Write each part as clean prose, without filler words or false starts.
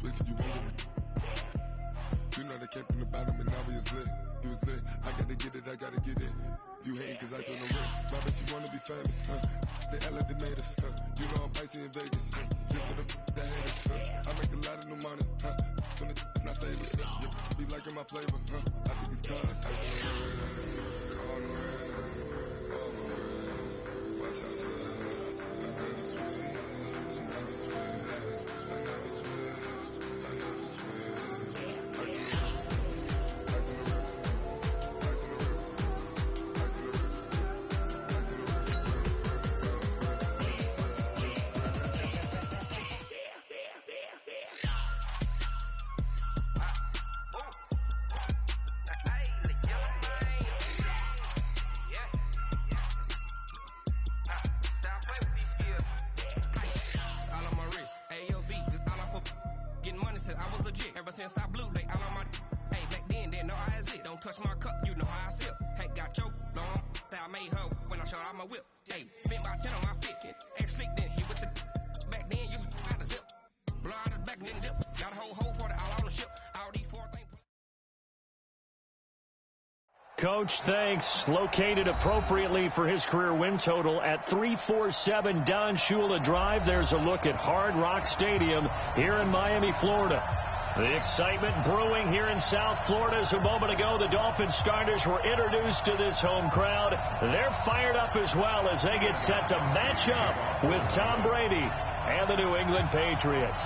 switch, you won't get me. You know they came from the bottom and now we is lit. You was lit, I gotta get it, I gotta get it. You hating cause I told no risk. My bitch, you wanna be famous, They act like they made us, You know I'm icy in Vegas, Just for the haters, I make a lot of new money, When it's not savers, Be liking my flavor, I think it's cause I on the rest, all the rest, all the rest. Watch out, just, I never switch, I never switch, I never switch, I never switch. I see the rest, I see the rest, I see the rest, I see the rest, I see the rest. Since I blew, they all on my hey, back then, they know I exist. Don't touch my cup, you know how I sip. Hey, got your long, I made her when I showed out my whip. Hey, spent about 10 on my fit. Ex slick, then he with the back then, used to out the zip. Blow out his back, then dip. Got a whole hole for the all on the ship. All these four things. Coach thanks, located appropriately for his career win total at 347 Don Shula Drive. There's a look at Hard Rock Stadium here in Miami, Florida. The excitement brewing here in South Florida as a moment ago the Dolphins starters were introduced to this home crowd. They're fired up as well as they get set to match up with Tom Brady and the New England Patriots.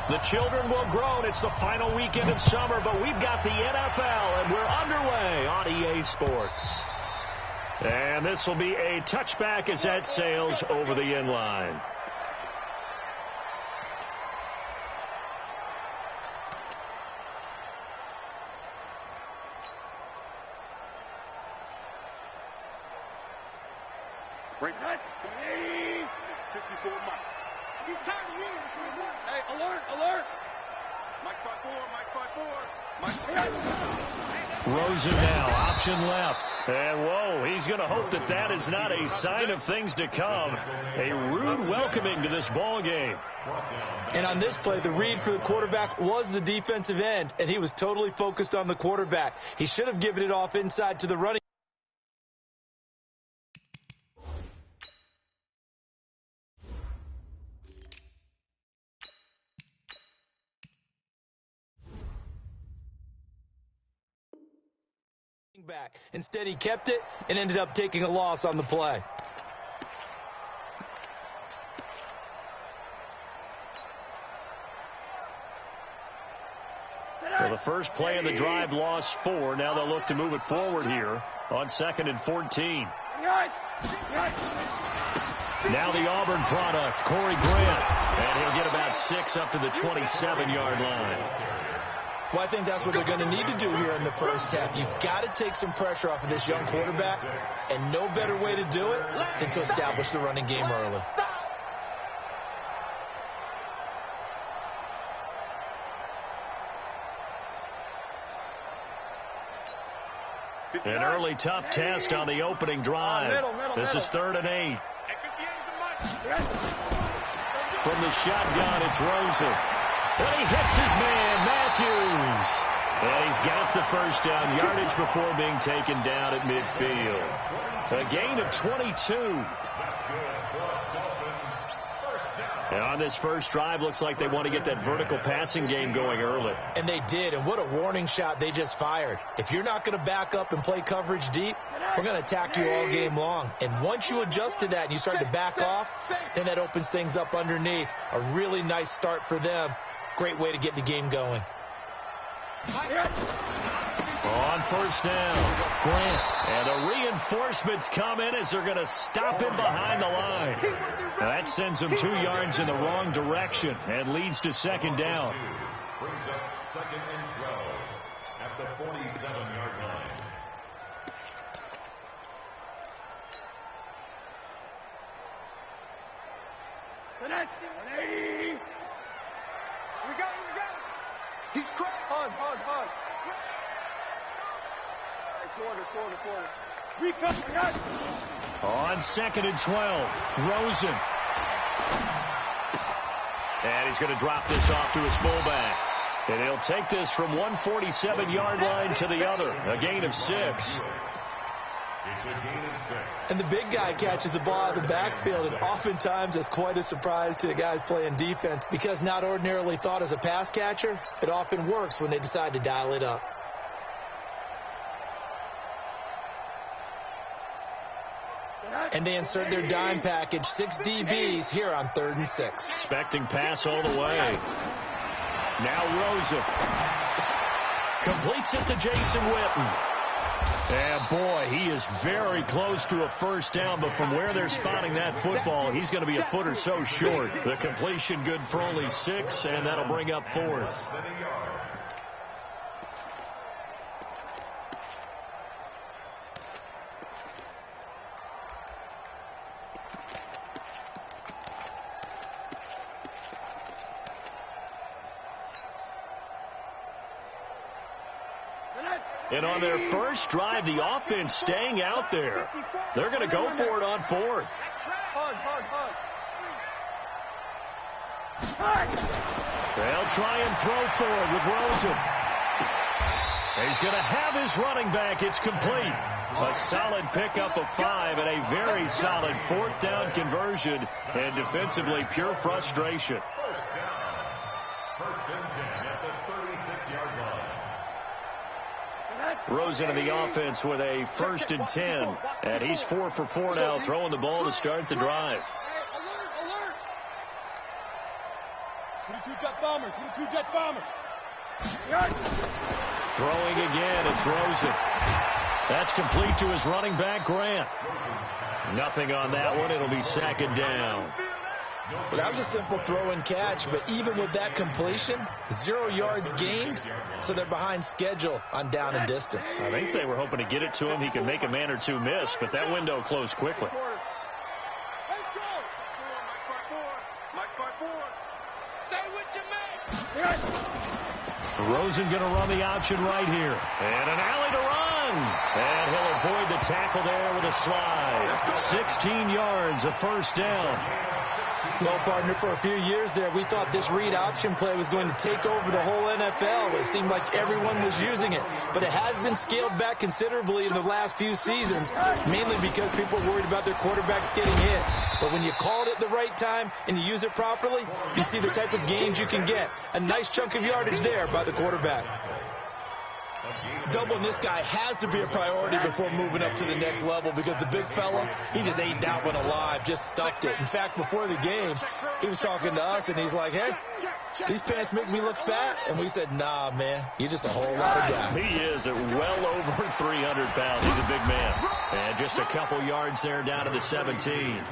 The children will groan. It's the final weekend of summer, but we've got the NFL, and we're underway on EA Sports. And this will be a touchback as that sails over the end line. Break that. 54 Mike. He's tired of you. Hey, alert, alert. Mike 5-4, Mike 5-4. Rosen now, option left. And whoa, he's going to hope that that is not a sign of things to come. A rude welcoming to this ball game. And on this play, the read for the quarterback was the defensive end, and he was totally focused on the quarterback. He should have given it off inside to the running. Back. Instead, he kept it and ended up taking a loss on the play. Well, the first play of the drive lost 4. Now they'll look to move it forward here on 2nd and 14. Now the Auburn product, Corey Grant. And he'll get about 6 up to the 27-yard line. Well, I think that's what they're going to need to do here in the first half. You've got to take some pressure off of this young quarterback, and no better way to do it than to establish the running game early. An early tough test on the opening drive. This is 3rd and 8. From the shotgun, it's Rosen. And he hits his man, Matthews. And he's got the first down yardage before being taken down at midfield. A gain of 22. And on this first drive, looks like they want to get that vertical passing game going early. And they did, and what a warning shot they just fired. If you're not going to back up and play coverage deep, we're going to attack you all game long. And once you adjust to that and you start to back off, then that opens things up underneath. A really nice start for them. Great way to get the game going. On first down, Grant. And the reinforcements come in as they're going to stop him behind the line. Now that sends him 2 yards in the wrong direction and leads to 2nd down. Brings up 2nd and 12 at the 47-yard line. We got it. He's cracked. Hard. Quarter. On 2nd and 12, Rosen And he's going to drop this off to his fullback. And he'll take this from 147-yard line to the other. A gain of 6. And the big guy catches the ball out of the backfield, and oftentimes it's quite a surprise to the guys playing defense because not ordinarily thought as a pass catcher, it often works when they decide to dial it up. And they insert their dime package, 6 DBs here on 3rd and 6. Expecting pass all the way. Now Rosa completes it to Jason Witten. And boy, he is very close to a first down, but from where they're spotting that football, he's going to be a foot or so short. The completion good for only 6, and that'll bring up 4th. And on their first drive, the offense staying out there. They're going to go for it on 4th. They'll try and throw for it with Rosen. He's going to have his running back. It's complete. A solid pickup of 5 and a very solid 4th down conversion. And defensively, pure frustration. First and 10 at the 36-yard line. Rosen in the offense with a 1st and 10. And he's 4 for 4 now, throwing the ball to start the drive. Alert! 22 jet bomber. Throwing again, it's Rosen. That's complete to his running back, Grant. Nothing on that one. It'll be 2nd down. Well, that was a simple throw and catch, but even with that completion, 0 yards gained, so they're behind schedule on down and distance. I think they were hoping to get it to him. He could make a man or two miss, but that window closed quickly. Stay with your man. Rosen going to run the option right here. And an alley to run. And he'll avoid the tackle there with a slide. 16 yards, a first down. Well, partner, for a few years there, we thought this read option play was going to take over the whole NFL. It seemed like everyone was using it. But it has been scaled back considerably in the last few seasons, mainly because people are worried about their quarterbacks getting hit. But when you call it at the right time and you use it properly, you see the type of gains you can get. A nice chunk of yardage there by the quarterback. Doubling this guy has to be a priority before moving up to the next level because the big fella, he just ate that one alive, just stuffed it. In fact, before the game, he was talking to us, and he's like, hey, these pants make me look fat. And we said, nah, man, you're just a whole lot of guy. He is at well over 300 pounds. He's a big man. And just a couple yards there down to the 17.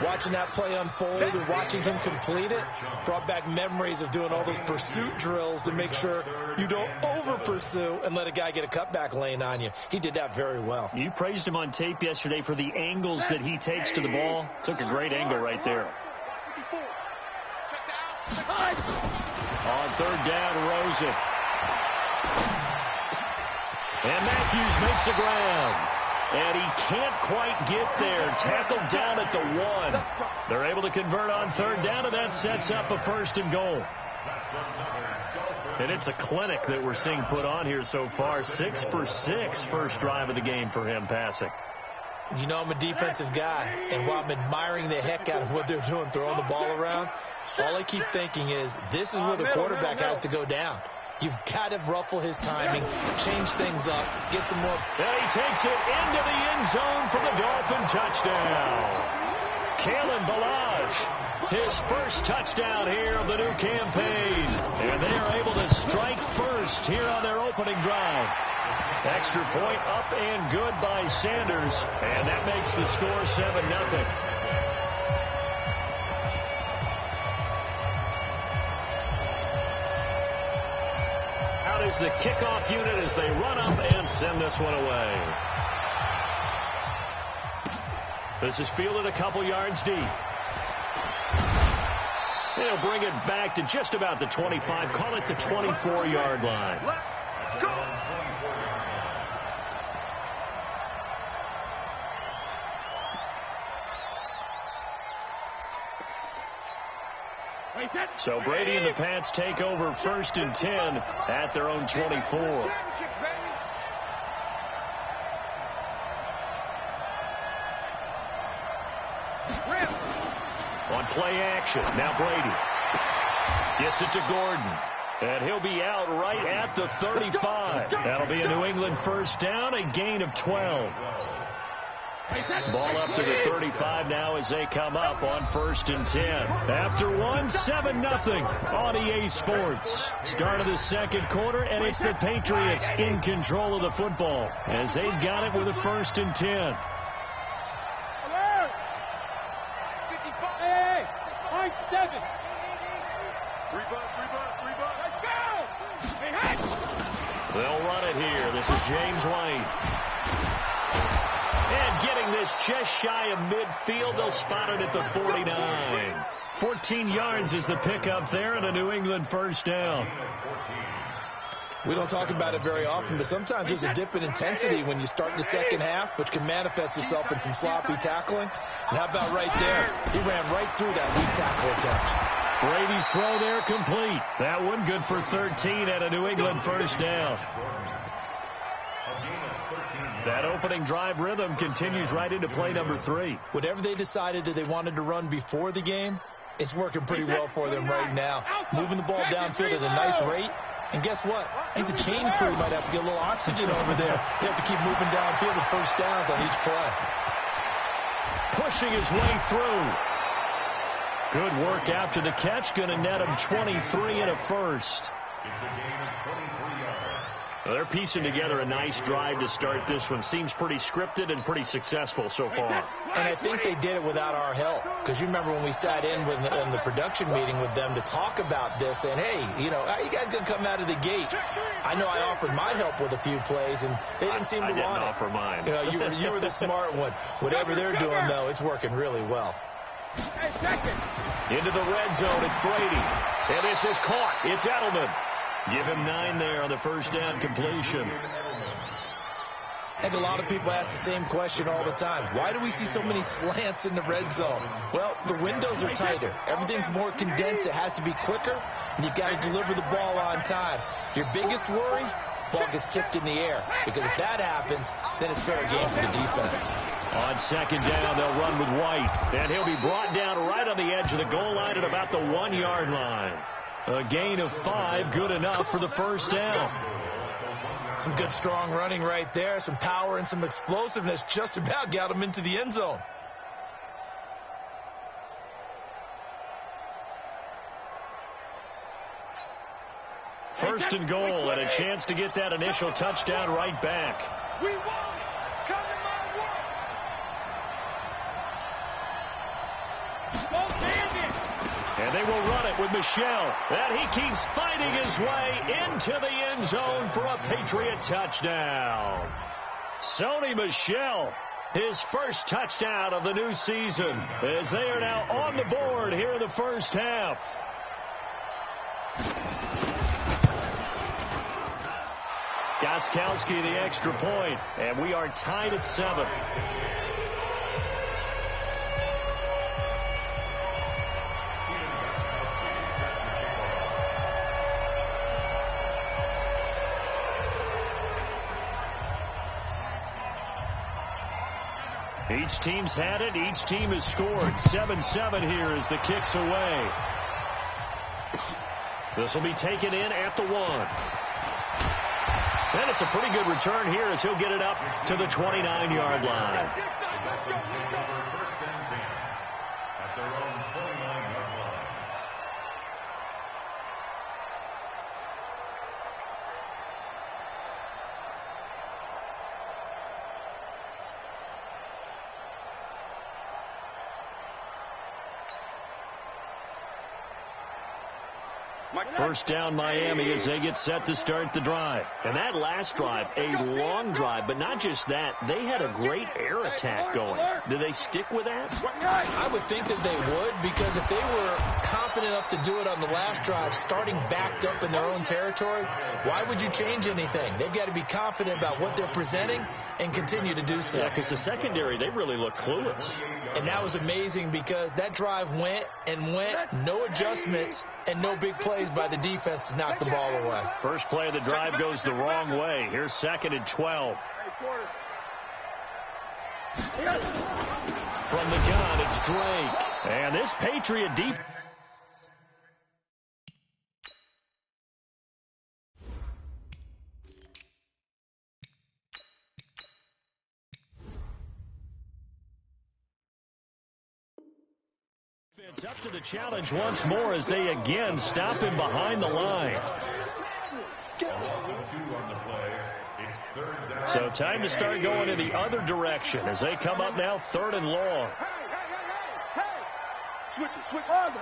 Watching that play unfold and watching him complete it brought back memories of doing all those pursuit drills to make sure you don't over-pursue and let a guy get a cutback lane on you. He did that very well. You praised him on tape yesterday for the angles that he takes to the ball. Took a great angle right there. On 3rd down, Rosen. And Matthews makes the ground. And he can't quite get there. Tackled down at the 1. They're able to convert on 3rd down, and that sets up a 1st and goal. And it's a clinic that we're seeing put on here so far. 6 for 6 first drive of the game for him passing. You know, I'm a defensive guy, and while I'm admiring the heck out of what they're doing, throwing the ball around, all I keep thinking is this is where the quarterback has to go down. You've got to ruffle his timing, change things up, get some more. And he takes it into the end zone for the Dolphin touchdown. Kalen Ballage, his first touchdown here of the new campaign. And they are able to strike first here on their opening drive. Extra point up and good by Sanders. And that makes the score 7-0. Is the kickoff unit as they run up and send this one away. This is fielded a couple yards deep. They'll bring it back to just about the 25. Call it the 24-yard line. Let's go. So Brady and the Pats take over 1st and 10 at their own 24. On play action, now Brady gets it to Gordon. And he'll be out right at the 35. That'll be a New England first down, a gain of 12. Ball up to the 35 now as they come up on 1st and 10. After one, 7-0 on EA Sports. Start of the second quarter, and it's the Patriots in control of the football as they've got it with a 1st and 10. Alert! 55. Hey, 7. 3 bucks. Let's go! Hey, hey! They'll run it here. This is James White. And getting this just shy of midfield, they'll spot it at the 49. 14 yards is the pickup there and a New England first down. We don't talk about it very often, but sometimes there's a dip in intensity when you start the second half, which can manifest itself in some sloppy tackling. And how about right there? He ran right through that weak tackle attempt. Brady's throw there complete. That one good for 13 at a New England first down. That opening drive rhythm continues right into play number 3. Whatever they decided that they wanted to run before the game, it's working pretty well for them right now. Moving the ball downfield at a nice rate. And guess what? I think the chain crew might have to get a little oxygen over there. They have to keep moving downfield with first downs on each play. Pushing his way through. Good work after the catch. Going to net him 23 and a first. It's a gain of 23 yards. Well, they're piecing together a nice drive to start this one. Seems pretty scripted and pretty successful so far. And I think they did it without our help. Because you remember when we sat in the production meeting with them to talk about this. And, hey, how you guys going to come out of the gate? I know I offered my help with a few plays, and they didn't seem to want it. I didn't offer mine. You were the smart one. Whatever they're doing, though, it's working really well. Into the red zone, it's Brady. And this is caught. It's Edelman. Give him 9 there on the first down completion. I think a lot of people ask the same question all the time. Why do we see so many slants in the red zone? Well, the windows are tighter. Everything's more condensed. It has to be quicker, and you've got to deliver the ball on time. Your biggest worry, ball gets tipped in the air. Because if that happens, then it's fair game for the defense. On second down, they'll run with White. And he'll be brought down right on the edge of the goal line at about the 1-yard line. A gain of 5, good enough for the first down. Some good, strong running right there. Some power and some explosiveness just about got him into the end zone. First and goal, and a chance to get that initial touchdown right back. We won it. Come to my work. Go Bandit. And they will run it with Michel. And he keeps fighting his way into the end zone for a Patriot touchdown. Sony Michel, his first touchdown of the new season, as they are now on the board here in the first half. Gostkowski the extra point, and we are tied at 7. Each team's had it. Each team has scored. 7-7 here as the kick's away. This will be taken in at the 1. And it's a pretty good return here as he'll get it up to the 29-yard line. First and 10 at their own 29-yard line. First down Miami as they get set to start the drive. And that last drive, a long drive, but not just that. They had a great air attack going. Do they stick with that? I would think that they would, because if they were confident enough to do it on the last drive, starting backed up in their own territory, why would you change anything? They've got to be confident about what they're presenting and continue to do so. Yeah, because the secondary, they really look clueless. And that was amazing because that drive went and went, no adjustments, and no big plays by the defense to knock the ball away. First play of the drive goes the wrong way. Here's 2nd and 12. From the gun, it's Drake. And this Patriot defense. Up to the challenge once more as they again stop him behind the line. So time to start going in the other direction as they come up now 3rd and long. Switch. Hug.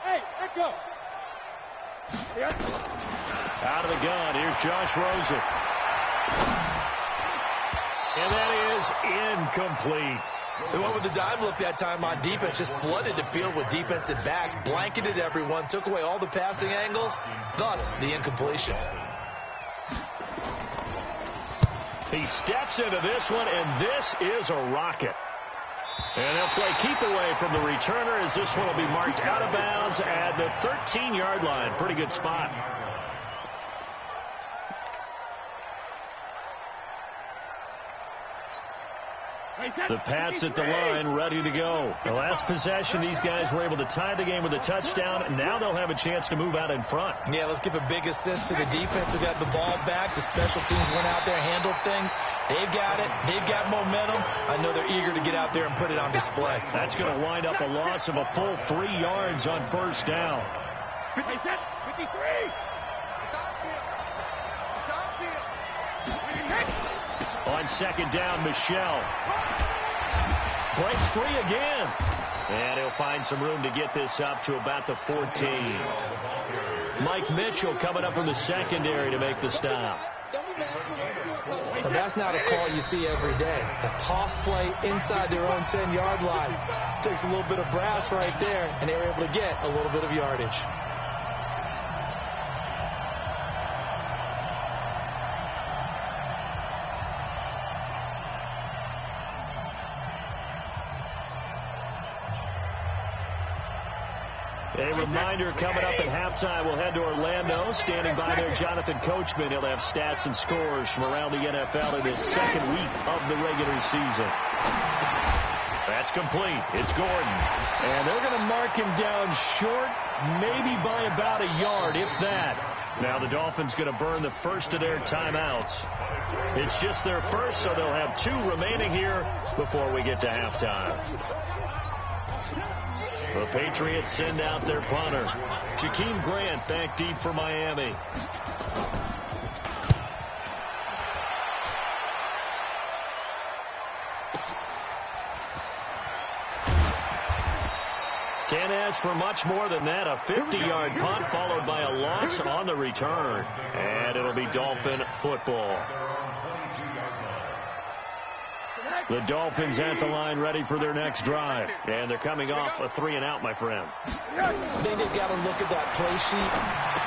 Hey, let go. Out of the gun, here's Josh Rosen. And that is incomplete. They went with the dime look that time on defense, just flooded the field with defensive backs, blanketed everyone, took away all the passing angles, thus the incompletion. He steps into this one, and this is a rocket. And they'll play keep away from the returner as this one will be marked out of bounds at the 13-yard line. Pretty good spot. The Pats at the line, ready to go. The last possession, these guys were able to tie the game with a touchdown, and now they'll have a chance to move out in front. Yeah, let's give a big assist to the defense who got the ball back. The special teams went out there, handled things. They've got it. They've got momentum. I know they're eager to get out there and put it on display. That's going to wind up a loss of a full 3 yards on first down. 53. On second down, Michelle breaks free again. And he'll find some room to get this up to about the 14. Mike Mitchell coming up from the secondary to make the stop. But that's not a call you see every day. A toss play inside their own 10-yard line. Takes a little bit of brass right there, and they were able to get a little bit of yardage. A reminder coming up at halftime, we'll head to Orlando. Standing by there, Jonathan Coachman. He'll have stats and scores from around the NFL in his 2nd week of the regular season. That's complete. It's Gordon. And they're going to mark him down short, maybe by about a yard, if that. Now the Dolphins going to burn the first of their timeouts. It's just their first, so they'll have 2 remaining here before we get to halftime. The Patriots send out their punter. Jakeem Grant back deep for Miami. Can't ask for much more than that. A 50-yard punt followed by a loss on the return. And it'll be Dolphin football. The Dolphins at the line ready for their next drive. And they're coming off a 3-and-out, my friend. I think they've got to look at that play sheet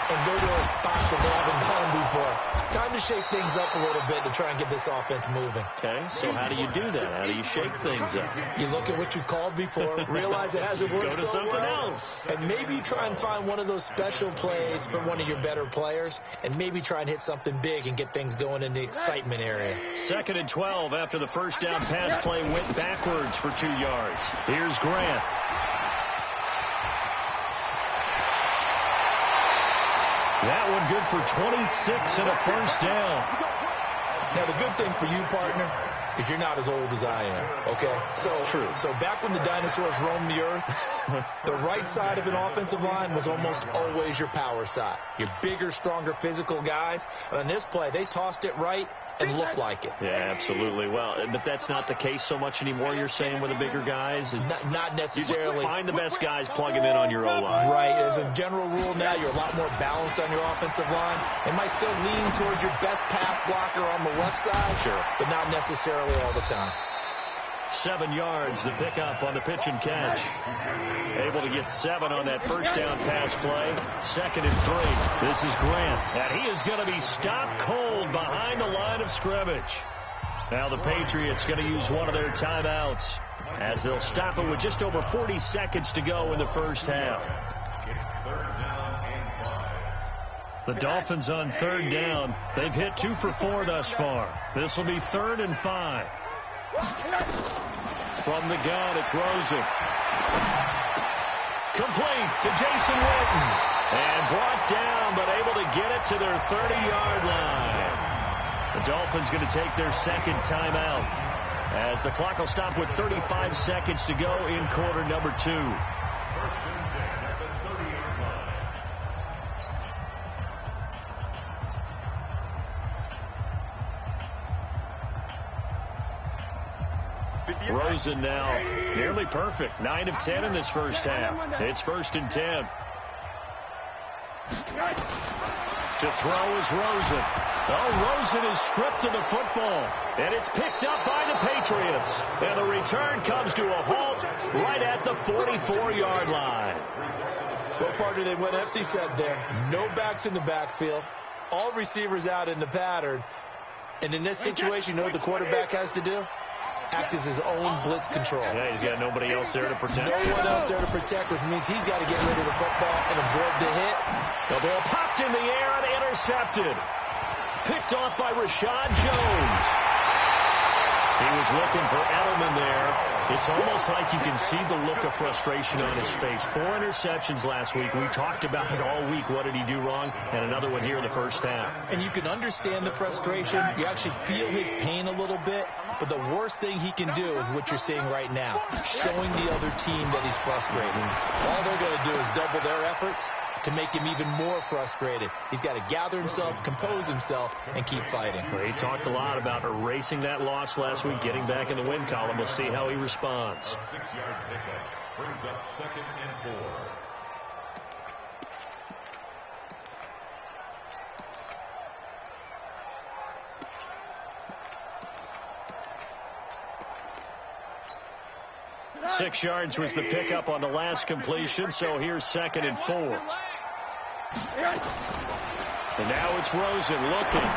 and go to a spot that they haven't gone before. Time to shake things up a little bit to try and get this offense moving. Okay, so how do you do that? How do you shake things up? You look at what you called before, realize it hasn't worked Go to so something well, else. and maybe try and find one of those special plays from one of your better players, and maybe try and hit something big and get things going in the excitement area. 2nd and 12 after the first down pass play went backwards for 2 yards. Here's Grant. That one good for 26 and a first down. Now, the good thing for you, partner, is you're not as old as I am, okay? So, True. So back when the dinosaurs roamed the earth, the right side of an offensive line was almost always your power side. Your bigger, stronger, physical guys. And on this play, they tossed it right, and look like it. Yeah, absolutely. Well, but that's not the case so much anymore, you're saying, with the bigger guys? Not necessarily. You find the best guys, plug them in on your O-line. Right. As a general rule now, you're a lot more balanced on your offensive line. It might still lean towards your best pass blocker on the left side, sure, but not necessarily all the time. 7 yards to pick up on the pitch and catch. Able to get 7 on that first down pass play. 2nd and 3. This is Grant, and he is going to be stopped cold behind the line of scrimmage. Now the Patriots going to use one of their timeouts as they'll stop it with just over 40 seconds to go in the first half. The Dolphins on 3rd down. They've hit 2 for 4 thus far. This will be 3rd and 5. From the gun, it's Rosen. Complete to Jason Witten. And brought down, but able to get it to their 30-yard line. The Dolphins going to take their 2nd timeout as the clock will stop with 35 seconds to go in quarter number 2. Rosen now nearly perfect. 9 of 10 in this first half. It's 1st and 10. To throw is Rosen. Oh, Rosen is stripped of the football. And it's picked up by the Patriots. And the return comes to a halt right at the 44-yard line. Well, partner, they went empty set there. No backs in the backfield. All receivers out in the pattern. And in this situation, you know what the quarterback has to do? Act as his own blitz control. Yeah, he's got nobody else there to protect. No one else there to protect, which means he's got to get rid of the football and absorb the hit. The ball popped in the air and intercepted. Picked off by Rashad Jones. He was looking for Edelman there. It's almost like you can see the look of frustration on his face. 4 interceptions last week. We talked about it all week. What did he do wrong? And another one here in the first half. And you can understand the frustration. You actually feel his pain a little bit. But the worst thing he can do is what you're seeing right now, showing the other team that he's frustrated. All they're going to do is double their efforts to make him even more frustrated. He's got to gather himself, compose himself, and keep fighting. Well, he talked a lot about erasing that loss last week, getting back in the win column. We'll see how he responds. A 6-yard pickup brings up 2nd and 4. Six yards was the pickup on the last completion, so here's 2nd and 4. And now it's Rosen looking.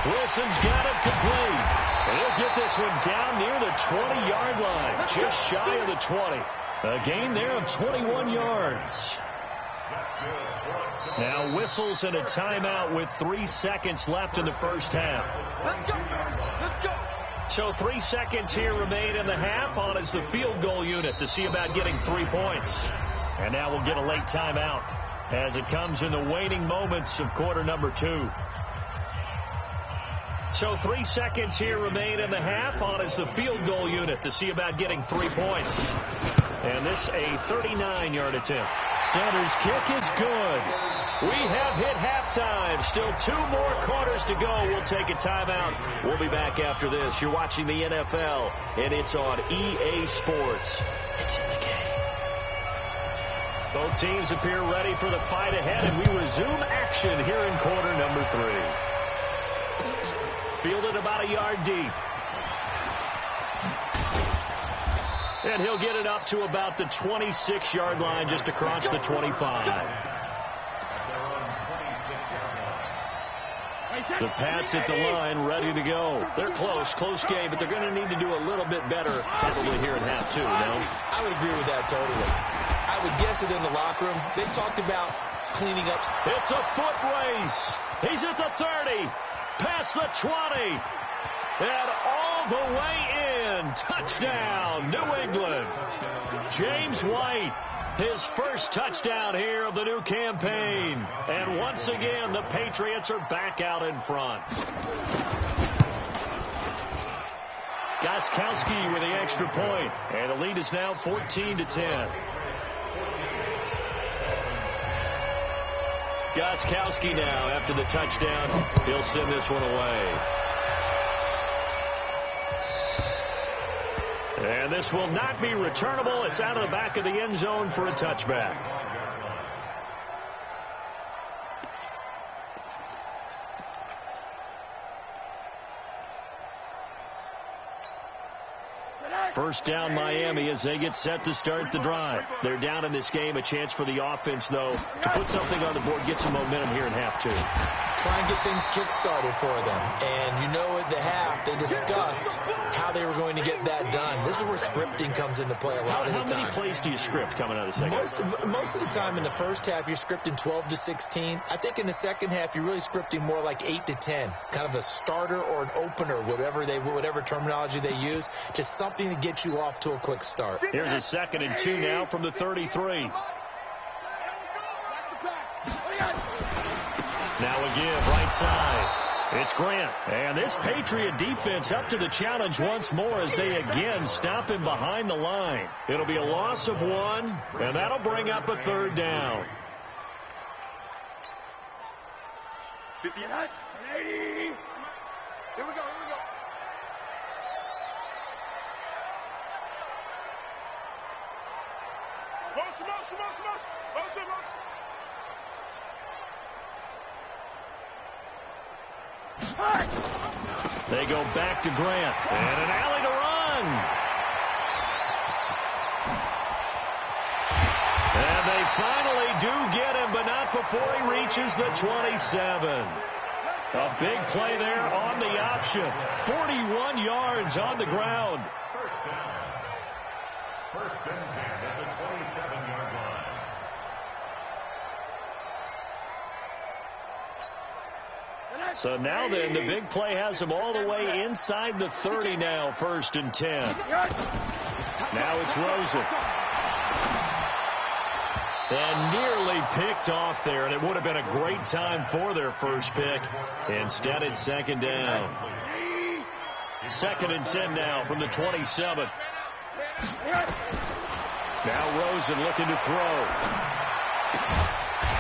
Wilson's got it complete. And he'll get this one down near the 20-yard line, just shy of the 20. A gain there of 21 yards. Now whistles and a timeout with 3 seconds left in the first half. Let's go. Let's go. So 3 seconds here remain in the half. On is the field goal unit to see about getting 3 points. And now we'll get a late timeout as it comes in the waning moments of quarter number 2. So 3 seconds here remain in the half. On is the field goal unit to see about getting 3 points. And this a 39-yard attempt. Sanders' kick is good. We have hit halftime. Still 2 more quarters to go. We'll take a timeout. We'll be back after this. You're watching the NFL, and it's on EA Sports. It's in the game. Both teams appear ready for the fight ahead, and we resume action here in quarter number 3. Fielded about a yard deep. And he'll get it up to about the 26-yard line, just across the 25. The Pats at the line, ready to go. They're close game, but they're going to need to do a little bit better probably here in half 2, no? I would agree with that totally. I would guess it in the locker room. They talked about cleaning up. It's a foot race. He's at the 30, past the 20, and all the way in. Touchdown, New England. James White, his first touchdown here of the new campaign. And once again, the Patriots are back out in front. Gostkowski with the extra point, and the lead is now 14-10. Gostkowski now, after the touchdown, he'll send this one away. And this will not be returnable. It's out of the back of the end zone for a touchback. First down, Miami, as they get set to start the drive. They're down in this game. A chance for the offense, though, to put something on the board, get some momentum here in half two. Try and get things kick-started for them. And you know at the half, they discussed how they were going to get that done. This is where scripting comes into play a lot of the time. How many plays do you script coming out of the second half? Most of the time in the first half, you're scripting 12 to 16. I think in the second half, you're really scripting more like 8 to 10. Kind of a starter or an opener, whatever terminology they use. Just something to get you off to a quick start. Here's a 2nd and 2 now from the 33. Now a give, right side. It's Grant. And this Patriot defense up to the challenge once more as they again stop him behind the line. It'll be a loss of 1, and that'll bring up a 3rd down. 59, 80. Here we go. They go back to Grant. And an alley to run. And they finally do get him, but not before he reaches the 27. A big play there on the option. 41 yards on the ground. First and 10 at the 27-yard line. So now then, the big play has them all the way inside the 30 now, 1st and 10. Now it's Rosen. And nearly picked off there, and it would have been a great time for their first pick. Instead, it's 2nd down. 2nd and 10 now from the 27. Now Rosen looking to throw.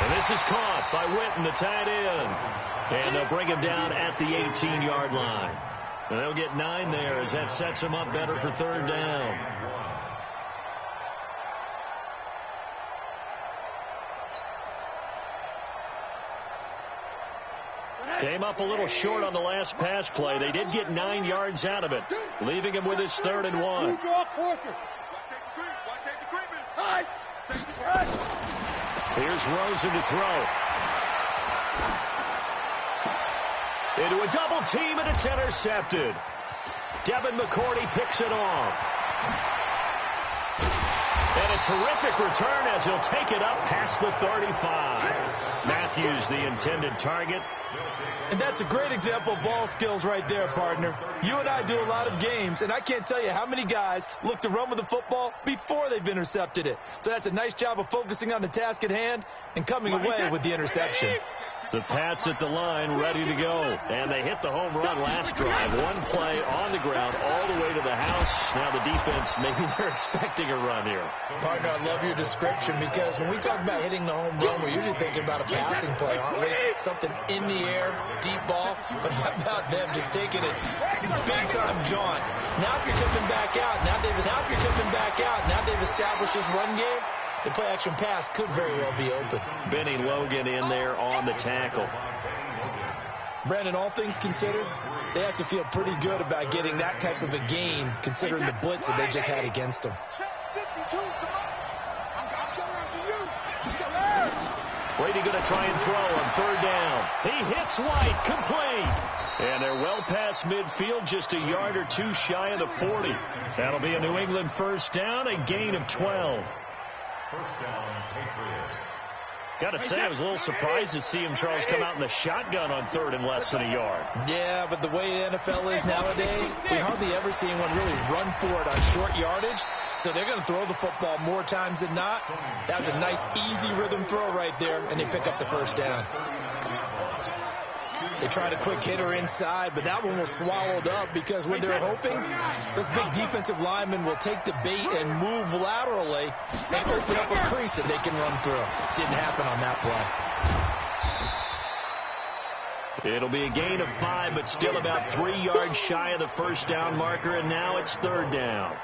And this is caught by Witten, the tight end. And they'll bring him down at the 18-yard line. And they'll get 9 there as that sets him up better for 3rd down. Came up a little short on the last pass play. They did get 9 yards out of it, leaving him with his 3rd and 1. Here's Rosen to throw. Into a double team, and it's intercepted. Devin McCourty picks it off. And a terrific return as he'll take it up past the 35. Matthews, the intended target. And that's a great example of ball skills right there, partner. You and I do a lot of games, and I can't tell you how many guys look to run with the football before they've intercepted it. So that's a nice job of focusing on the task at hand and coming away with the interception. The Pats at the line, ready to go. And they hit the home run last drive. One play on the ground all the way to the house. Now the defense, maybe they're expecting a run here. Partner, I love your description because when we talk about hitting the home run, we're usually thinking about a passing play, aren't we? Something in the air, deep ball. But how about them just taking it big-time jaunt? Now if you're coming back out, now they've established this run game. The play-action pass could very well be open. Benny Logan in there on the tackle. Brandon, all things considered, they have to feel pretty good about getting that type of a gain, considering the blitz that they just had against them. Brady going to try and throw on 3rd down. He hits White, complete. And they're well past midfield, just a yard or 2 shy of the 40. That'll be a New England 1st down, a gain of 12. First down, Patriots. Got to say, I was a little surprised to see him, Charles, come out in the shotgun on 3rd and less than a yard. Yeah, but the way the NFL is nowadays, we hardly ever see anyone really run for it on short yardage. So they're going to throw the football more times than not. That was a nice, easy rhythm throw right there, and they pick up the 1st down. They tried a quick hitter inside, but that one was swallowed up because what they're hoping, those big defensive linemen will take the bait and move laterally and open up a crease that they can run through. Didn't happen on that play. It'll be a gain of 5, but still about 3 yards shy of the first down marker, and now it's third down.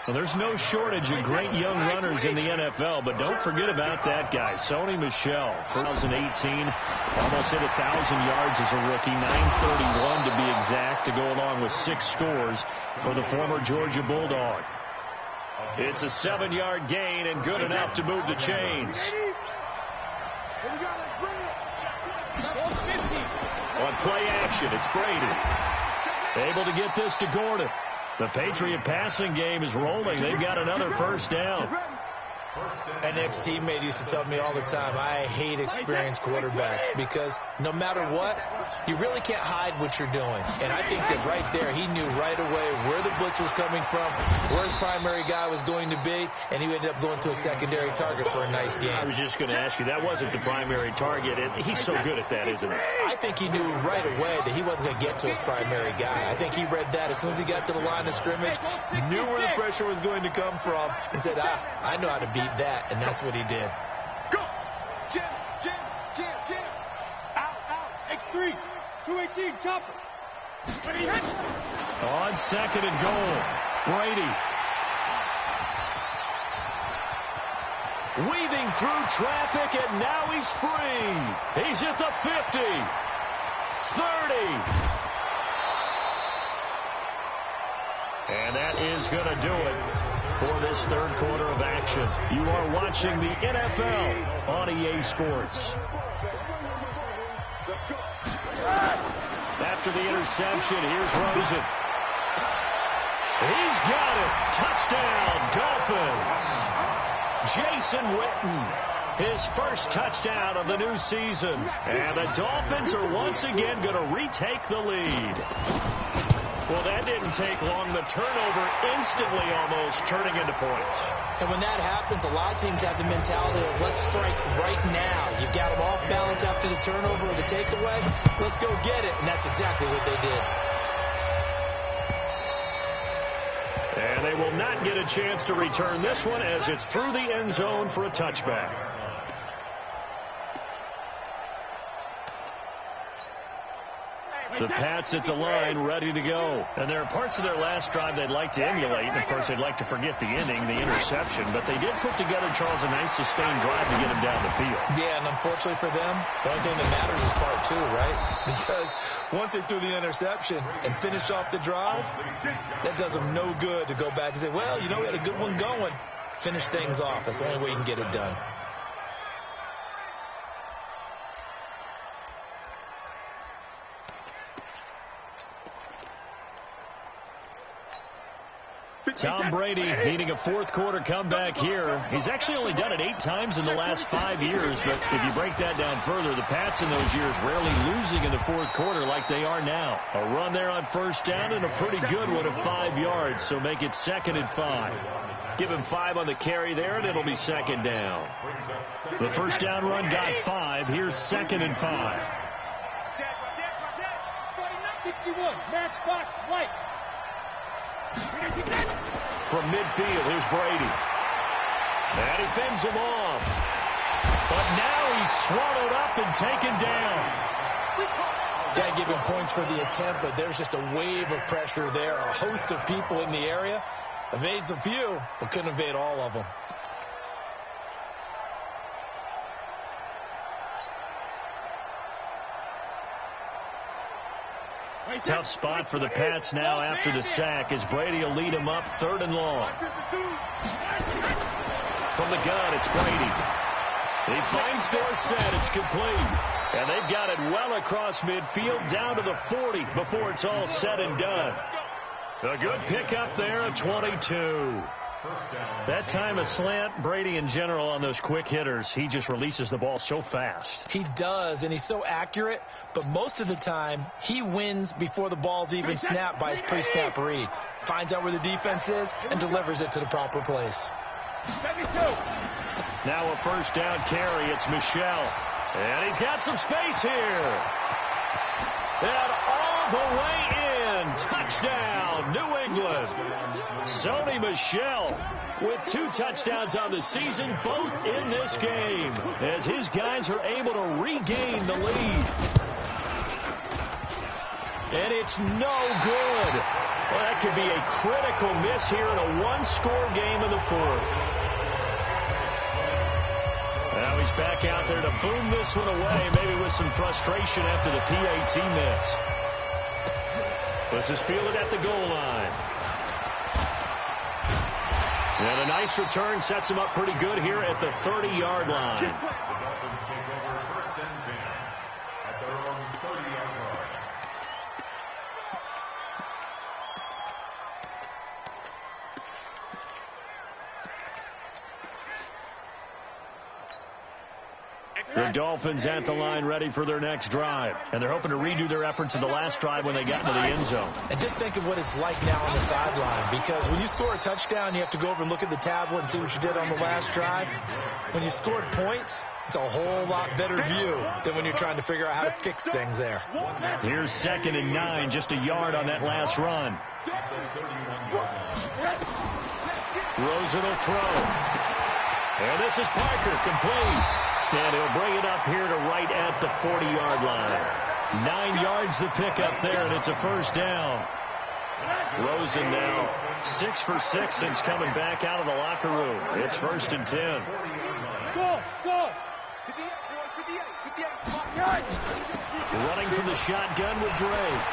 Well, there's no shortage of great young runners in the NFL, but don't forget about that guy, Sony Michel. 2018, almost hit 1,000 yards as a rookie, 931 to be exact, to go along with 6 scores for the former Georgia Bulldog. It's a 7-yard gain and good enough to move the chains. On play action, it's Brady. Able to get this to Gordon. The Patriot passing game is rolling. They've got another first down. An ex-teammate used to tell me all the time, I hate experienced quarterbacks because no matter what, you really can't hide what you're doing. And I think that right there, he knew right away where the blitz was coming from, where his primary guy was going to be, and he ended up going to a secondary target for a nice game. I was just going to ask you, that wasn't the primary target, and he's so good at that, isn't he? I think he knew right away that he wasn't going to get to his primary guy. I think he read that as soon as he got to the line of scrimmage, knew where the pressure was going to come from, and said, I know how to beat that, and that's what he did. Go! Jim! Out! X3! 218, chopper! On second and goal, Brady. Weaving through traffic, and now he's free. He's at the 50. 30. And that is going to do it for this third quarter of action. You are watching the NFL on EA Sports. After the interception, here's Rosen. He's got it. Touchdown, Dolphins. Jason Witten, his first touchdown of the new season. And the Dolphins are once again going to retake the lead. Well, that didn't take long. The turnover instantly almost turning into points. And when that happens, a lot of teams have the mentality of let's strike right now. You've got them off balance after the turnover or the takeaway. Let's go get it. And that's exactly what they did. And they will not get a chance to return this one as it's through the end zone for a touchback. The Pats at the line, ready to go. And there are parts of their last drive they'd like to emulate. And, of course, they'd like to forget the inning, the interception. But they did put together, Charles, a nice sustained drive to get them down the field. Yeah, and unfortunately for them, the only thing that matters is part 2, right? Because once they threw the interception and finished off the drive, that does them no good to go back and say, well, you know, we had a good one going. Finish things off. That's the only way you can get it done. Tom Brady needing a fourth quarter comeback here. He's actually only done it 8 times in the last 5 years, but if you break that down further, the Pats in those years rarely losing in the fourth quarter like they are now. A run there on first down and a pretty good one of 5 yards, so make it 2nd and 5. Give him 5 on the carry there, and it'll be 2nd down. The first down run got 5. Here's 2nd and 5. 61, matchbox, white. From midfield, here's Brady. And he fends him off. But now he's swallowed up and taken down. Got to give him points for the attempt, but there's just a wave of pressure there. A host of people in the area. Evades a few, but couldn't evade all of them. Tough spot for the Pats now after the sack as Brady will lead him up 3rd and long. From the gun, it's Brady. He finds Dorsett. It's complete. And they've got it well across midfield down to the 40 before it's all said and done. A good pickup there, a 22. That time a slant, Brady in general on those quick hitters, he just releases the ball so fast. He does, and he's so accurate, but most of the time he wins before the ball's even snapped by his pre-snap read. Finds out where the defense is and delivers it to the proper place. Now a first down carry, it's Michel. And he's got some space here. And all the way in. Touchdown, New England. Sony Michel with 2 touchdowns on the season, both in this game, as his guys are able to regain the lead. And it's no good. Well, that could be a critical miss here in a one-score game in the fourth. Now he's back out there to boom this one away, maybe with some frustration after the PAT miss. This is fielded at the goal line. And a nice return sets him up pretty good here at the 30-yard line. The Dolphins take over first and 10 at their own 30-yard line. The Dolphins at the line ready for their next drive. And they're hoping to redo their efforts in the last drive when they got into the end zone. And just think of what it's like now on the sideline, because when you score a touchdown, you have to go over and look at the tablet and see what you did on the last drive. When you scored points, it's a whole lot better view than when you're trying to figure out how to fix things there. Here's 2nd and 9, just a yard on that last run. Rosen will throw. And this is Parker, complete. And he'll bring it up here to right at the 40-yard line. 9 yards to pick up there, and it's a first down. Rosen now 6 for 6 since coming back out of the locker room. It's 1st and 10. Go! Running from the shotgun with Drake.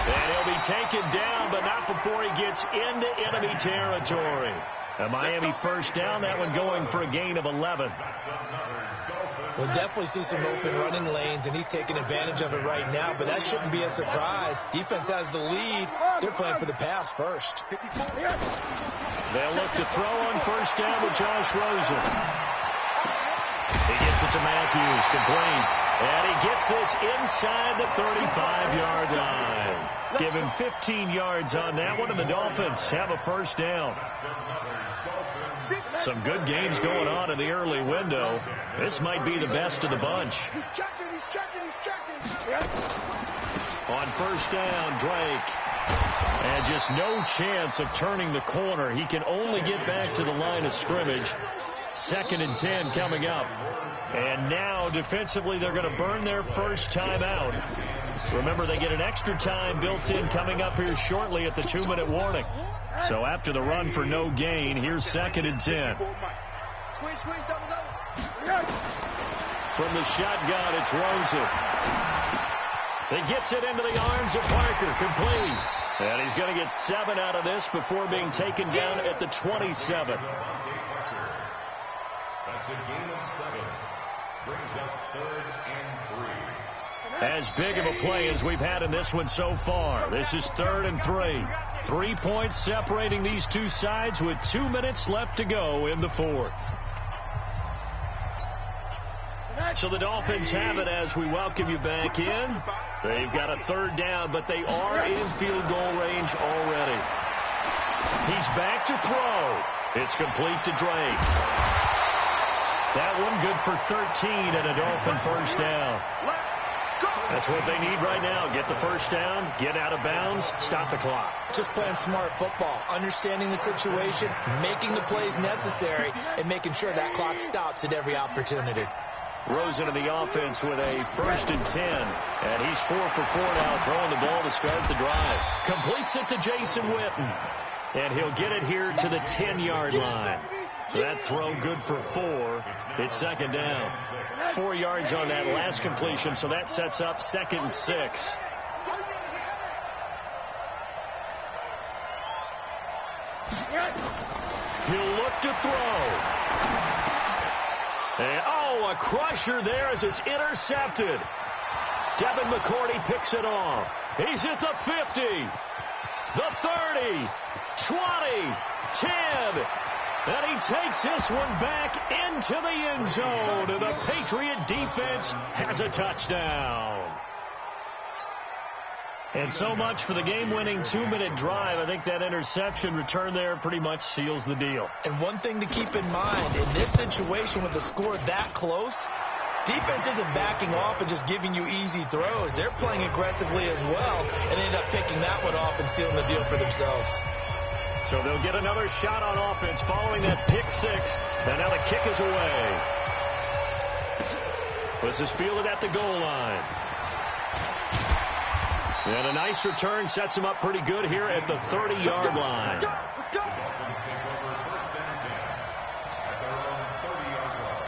And he'll be taken down, but not before he gets into enemy territory. A Miami first down, that one going for a gain of 11. We'll definitely see some open running lanes, and he's taking advantage of it right now, but that shouldn't be a surprise. Defense has the lead. They're playing for the pass first. They'll look to throw on first down with Josh Rosen. He gets it to Matthews, complete. And he gets this inside the 35-yard line. Give him 15 yards on that one, and the Dolphins have a first down. Some good games going on in the early window. This might be the best of the bunch. He's checking. On first down, Drake. And just no chance of turning the corner. He can only get back to the line of scrimmage. 2nd and 10 coming up. And now defensively they're going to burn their first time out. Remember, they get an extra time built in coming up here shortly at the 2-minute warning. So after the run for no gain, here's 2nd and 10. From the shotgun, it's Rosen. He gets it into the arms of Parker, complete. And he's going to get 7 out of this before being taken down at the 27. That's a gain of 7. Brings up 3rd and 3. As big of a play as we've had in this one so far. This is 3rd and 3. 3 points separating these two sides with 2 minutes left to go in the fourth. So the Dolphins have it as we welcome you back in. They've got a 3rd down, but they are in field goal range already. He's back to throw. It's complete to Drake. That one good for 13 and a Dolphin first down. That's what they need right now. Get the first down, get out of bounds, stop the clock. Just playing smart football, understanding the situation, making the plays necessary, and making sure that clock stops at every opportunity. Rosen in the offense with a 1st and 10. And he's 4 for 4 now, throwing the ball to start the drive. Completes it to Jason Witten. And he'll get it here to the 10-yard line. That throw good for 4. It's 2nd down. 4 yards on that last completion, so that sets up 2nd and 6. He'll look to throw. And, a crusher there as it's intercepted. Devin McCourty picks it off. He's at the 50, the 30, 20, 10. And he takes this one back into the end zone. And the Patriot defense has a touchdown. And so much for the game-winning 2-minute drive. I think that interception return there pretty much seals the deal. And one thing to keep in mind, in this situation with the score that close, defense isn't backing off and just giving you easy throws. They're playing aggressively as well and end up picking that one off and sealing the deal for themselves. So they'll get another shot on offense following that pick 6. And now the kick is away. This is fielded at the goal line. And a nice return sets him up pretty good here at the 30-yard line. Dolphins take over first and 10 at their own 30-yard line.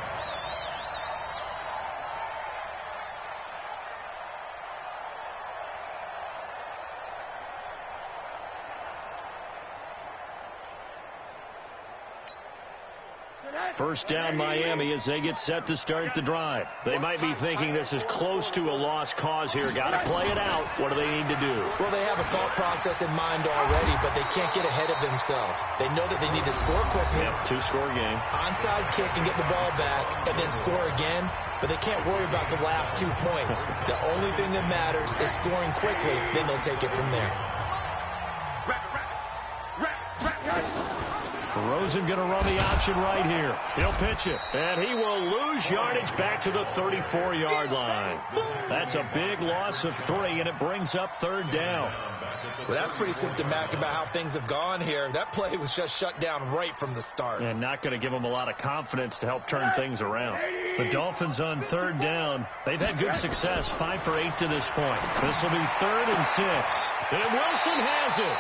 First down Miami as they get set to start the drive. They might be thinking this is close to a lost cause here. Got to play it out. What do they need to do? Well, they have a thought process in mind already, but they can't get ahead of themselves. They know that they need to score quickly. Yep, two-score game. Onside kick and get the ball back and then score again, but they can't worry about the last 2 points. The only thing that matters is scoring quickly, then they'll take it from there. Rosen going to run the option right here. He'll pitch it, and he will lose yardage back to the 34-yard line. That's a big loss of 3, and it brings up third down. Well, that's pretty symptomatic about how things have gone here. That play was just shut down right from the start. And not going to give them a lot of confidence to help turn things around. The Dolphins on third down. They've had good success, 5 for 8 to this point. This will be 3rd and 6. And Wilson has it.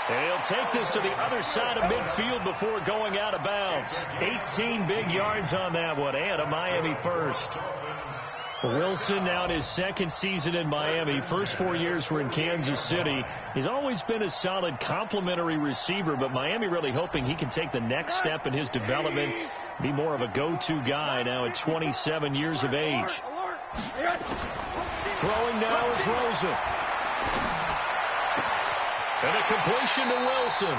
And he'll take this to the other side of midfield before going out of bounds. 18 big yards on that one, and a Miami first. Wilson now in his 2nd season in Miami. First 4 years were in Kansas City. He's always been a solid complementary receiver, but Miami really hoping he can take the next step in his development, be more of a go-to guy now at 27 years of age. Throwing now is Rosen. And a completion to Wilson.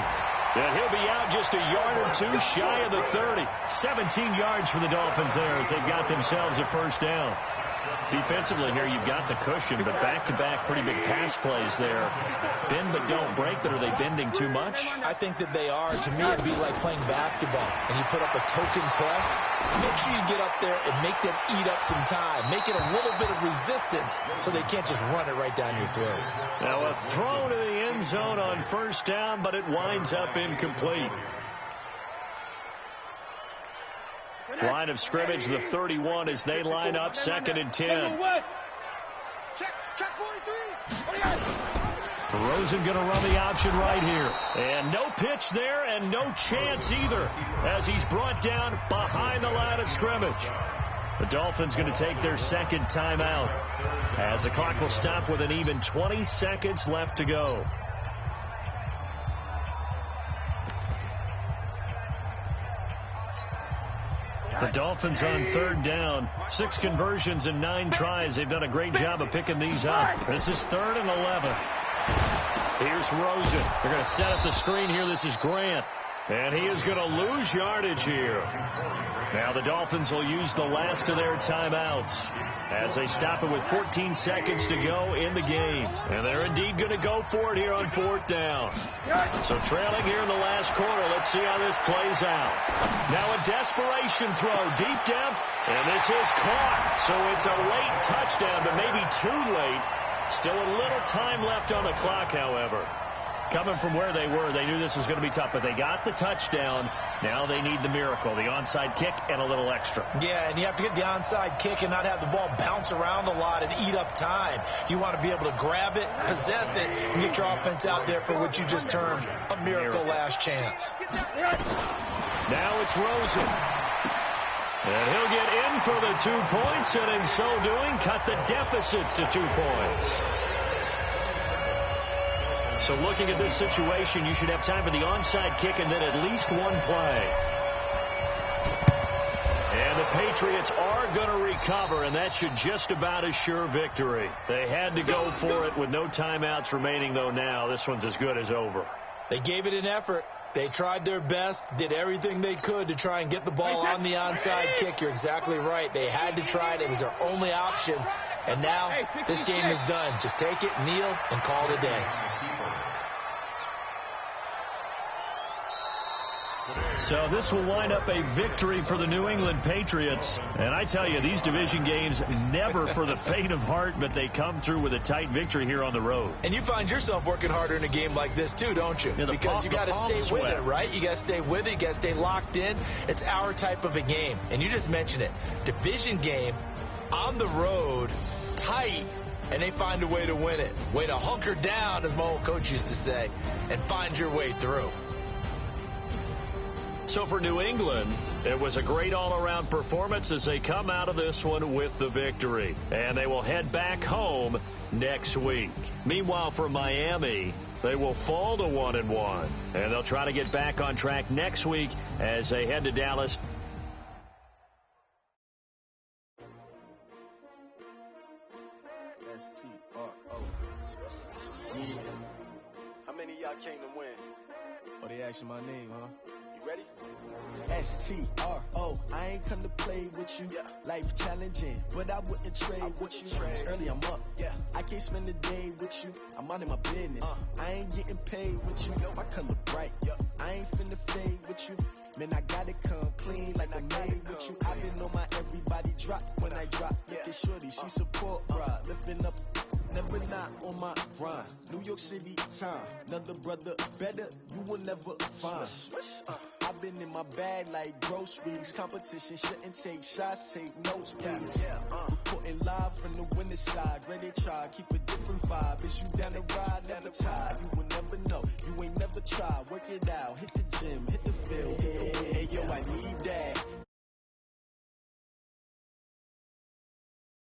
And he'll be out just a yard or 2 shy of the 30. 17 yards for the Dolphins there as they've got themselves a first down. Defensively here, you've got the cushion, but back-to-back pretty big pass plays there. Bend but don't break, but are they bending too much? I think that they are. To me, it'd be like playing basketball, and you put up a token press. Make sure you get up there and make them eat up some time. Make it a little bit of resistance so they can't just run it right down your throat. Now a throw to the end zone on first down, but it winds up incomplete. Line of scrimmage, the 31 as they line up 2nd and 10. Check 43. Rosen going to run the option right here. And no pitch there and no chance either as he's brought down behind the line of scrimmage. The Dolphins going to take their 2nd timeout as the clock will stop with an even 20 seconds left to go. The Dolphins on third down. 6 conversions and 9 tries. They've done a great job of picking these up. This is 3rd and 11. Here's Rosen. They're going to set up the screen here. This is Grant. And he is going to lose yardage here. Now the Dolphins will use the last of their timeouts as they stop it with 14 seconds to go in the game. And they're indeed going to go for it here on 4th down. So trailing here in the last quarter. Let's see how this plays out. Now a desperation throw, deep depth, and this is caught. So it's a late touchdown, but maybe too late. Still a little time left on the clock, however. Coming from where they were, they knew this was going to be tough, but they got the touchdown. Now they need the miracle, the onside kick and a little extra. Yeah, and you have to get the onside kick and not have the ball bounce around a lot and eat up time. You want to be able to grab it, possess it, and get your offense out there for what you just termed a miracle last chance. Now it's Rosen. And he'll get in for the 2 points, and in so doing, cut the deficit to 2 points. So looking at this situation, you should have time for the onside kick and then at least 1 play. And the Patriots are going to recover, and that should just about assure victory. They had to go for it with no timeouts remaining, though now. This one's as good as over. They gave it an effort. They tried their best, did everything they could to try and get the ball on the onside kick. You're exactly right. They had to try it. It was their only option. And now this game is done. Just take it, kneel, and call it a day. So this will wind up a victory for the New England Patriots. And I tell you, these division games, never for the faint of heart, but they come through with a tight victory here on the road. And you find yourself working harder in a game like this, too, don't you? Yeah, because you got to stay with it, right? You got to stay with it. You got to stay locked in. It's our type of a game. And you just mentioned it. Division game, on the road, tight. and they find a way to win it. Way to hunker down, as my old coach used to say, and find your way through. So for New England, it was a great all-around performance as they come out of this one with the victory. And they will head back home next week. Meanwhile, for Miami, they will fall to 1-1. And they'll try to get back on track next week as they head to Dallas. How many of y'all came to win? Oh, they asking my name, huh? You ready? S-T-R-O, I ain't come to play with you. Yeah. Life challenging, but I wouldn't trade with you. Early I'm up, yeah. I can't spend the day with you. I'm out in my business. I ain't getting paid with you. My color bright, yeah. I ain't finna fade with you. Man, I gotta come clean like I made with you. I've been on my everybody drop when I drop. Look at shorty, she support, bruh. Lifting up, never not on my grind. New York City time, another brother better, you will never find. I've been in my bag like groceries. Competition shouldn't take shots, take notes, please. Reporting live from the winning side. Ready to try, keep a different vibe. Is you down the ride, never tired. You will never know, you ain't never tried. Work it out, hit the gym, hit the field. Hey yo, I need that.